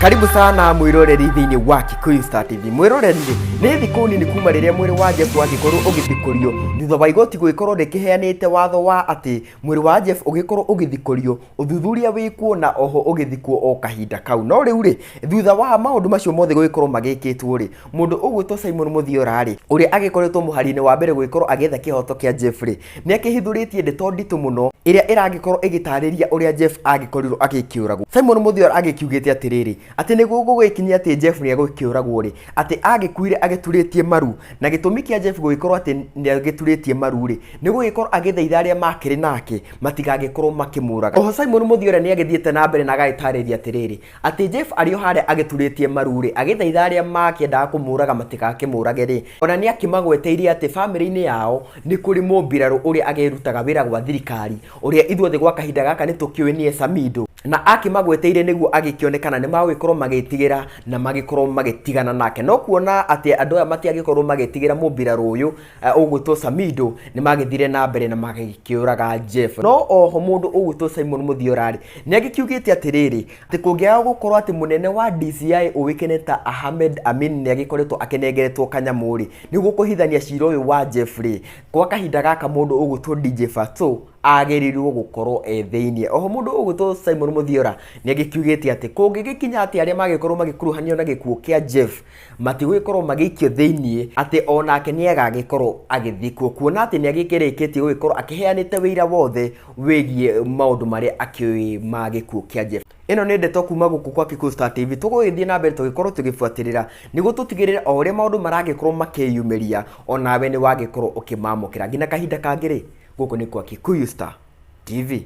Karibu sana mwiroreri thiini wa Kikuyu Star TV. Mwiroreri ni thiku nini kuma riria mwiri wa Jeff wagikorwo ugithikurio thutha wa igoti gwikorwo rikiheanite watho wa ati mwiri wa Jeff ugikorwo ugithikurio uthuthuria wikuo na oho ugithikwo o kahinda kau. No riu ri thutha wa maundu macio mothe gwikorwo magikitwo ri mundu ugwitwo Simon Muthiora ri uria agikoretwo muharini wa mbere gwikorwo agetha kihoto kia Jeff ri ni akihithuritie ndeto nditu muno iria iragikorwo igitariria uria Jeff agikorirwo agikiuragwo. Simon Muthiora agikiugite atiriri ati niguo gugwikinyia ati Jeff ni agukiuragwo ri ati agikuire agituritie maru na gitumi kia Jeff gugikorwo ati ni agituritie maru ri nigugikorwo agithaitha aria makiri nake matigagikorwo makimuraga. Oho Simon Muthiora ni agithiete na mbere na agitariria atiriri ati Jeff ario hare agituritie maru ri agithaitha aria makiendaga kumuraga matigakimurage ri ona ni akimagweteirie ati family-ini yao ni kuri mumbiraru uria agerutaga wira gwa thirikari uria ithuothe gwa kahinda gaka ni tukiwe ni Samido na akimagweteire niguo agikionekana ni magikorwo magitigira na magikorwo magitigana nake. No kuona ati andu aya matiagikorwo magitigira mumbiraru uyu ugwitwo Samido ni magithire na mbere na magikiuraga Jeff. No oho mundu ugwitwo Simon Muthiora ni agikiugite atiriri ati kungiaga gukorwo ati munene wa DCI uwikeneta Ahmed Amin ni agikoretwo akenengeretwo kanyamuri niguo kuhithania cira uyu wa Jeff ri kwa kahinda gaka mundu ugwitwo DJ Fatso agerirwo gukorwo thiini. Oho mundu ugwitwo Simon Muthiora ni agikiugite ati kungigikinya ati aria magikorwo magikuruhanio na gikuo kia Jeff matigwikorwo magikio thiini ati onake ni agagikorwo agithikwo kuona ati ni agikirikitie gugikorwo akiheanite wira wothe wigie maundu maria akiui magikuo kia Jeff. Ino ni ndeto kuma guku kwa Kikuyu Star TV tugithie na mbere tugikorwo tugifuatirira niguo tutigirire o uria maundu maragikorwo makiyumeria onawe ni wagikorwo ukimamukira ngina kahinda kangiri guku ni kwa Kikuyu Star TV.